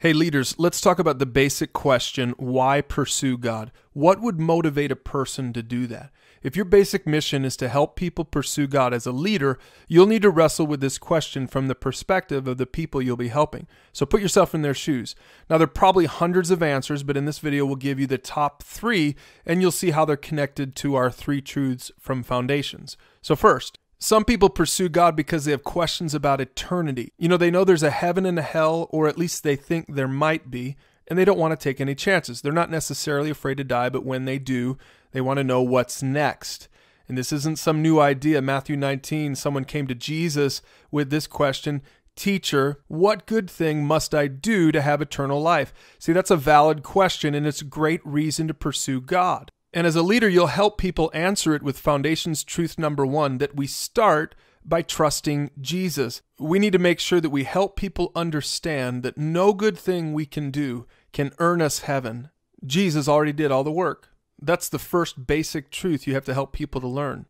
Hey leaders, let's talk about the basic question, why pursue God? What would motivate a person to do that? If your basic mission is to help people pursue God as a leader, you'll need to wrestle with this question from the perspective of the people you'll be helping. So put yourself in their shoes. Now, there are probably hundreds of answers, but in this video, we'll give you the top 3, and you'll see how they're connected to our 3 truths from Foundations. So first, some people pursue God because they have questions about eternity. They know there's a heaven and a hell, or at least they think there might be, and they don't want to take any chances. They're not necessarily afraid to die, but when they do, they want to know what's next. And this isn't some new idea. Matthew 19, someone came to Jesus with this question, "Teacher, what good thing must I do to have eternal life?" See, that's a valid question, and it's a great reason to pursue God. And as a leader, you'll help people answer it with Foundations truth number 1, that we start by trusting Jesus. We need to make sure that we help people understand that no good thing we can do can earn us heaven. Jesus already did all the work. That's the first basic truth you have to help people to learn.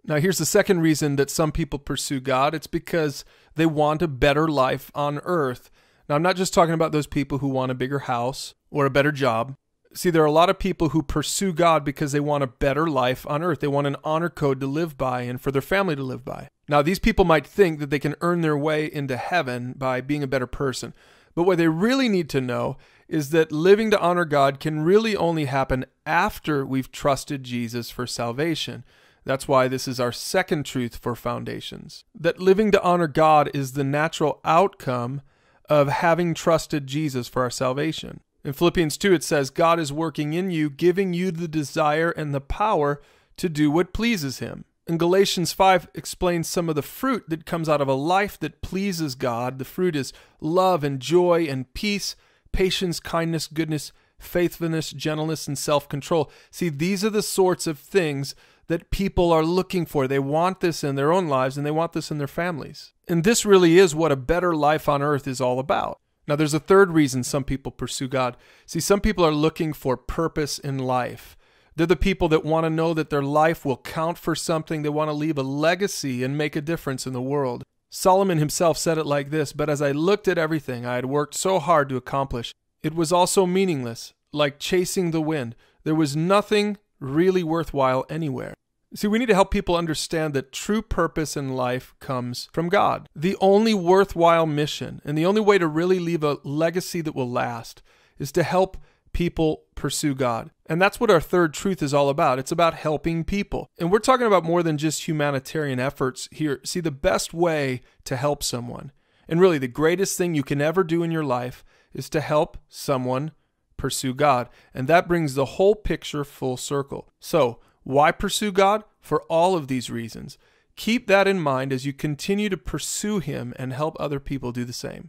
Now, here's the second reason that some people pursue God. It's because they want a better life on earth. Now, I'm not just talking about those people who want a bigger house or a better job. See, there are a lot of people who pursue God because they want a better life on earth. They want an honor code to live by and for their family to live by. Now, these people might think that they can earn their way into heaven by being a better person. But what they really need to know is that living to honor God can really only happen after we've trusted Jesus for salvation. That's why this is our second truth for Foundations. That living to honor God is the natural outcome of having trusted Jesus for our salvation. In Philippians 2, it says, God is working in you, giving you the desire and the power to do what pleases Him. And Galatians 5 explains some of the fruit that comes out of a life that pleases God. The fruit is love and joy and peace, patience, kindness, goodness, faithfulness, gentleness, and self-control. See, these are the sorts of things that people are looking for. They want this in their own lives, and they want this in their families. And this really is what a better life on earth is all about. Now, there's a third reason some people pursue God. See, some people are looking for purpose in life. They're the people that want to know that their life will count for something. They want to leave a legacy and make a difference in the world. Solomon himself said it like this, "But as I looked at everything I had worked so hard to accomplish, it was also meaningless, like chasing the wind. There was nothing really worthwhile anywhere." See, we need to help people understand that true purpose in life comes from God. The only worthwhile mission and the only way to really leave a legacy that will last is to help people pursue God. And that's what our third truth is all about. It's about helping people. And we're talking about more than just humanitarian efforts here. See, the best way to help someone, and really the greatest thing you can ever do in your life, is to help someone pursue God. And that brings the whole picture full circle. So, why pursue God? For all of these reasons. Keep that in mind as you continue to pursue Him and help other people do the same.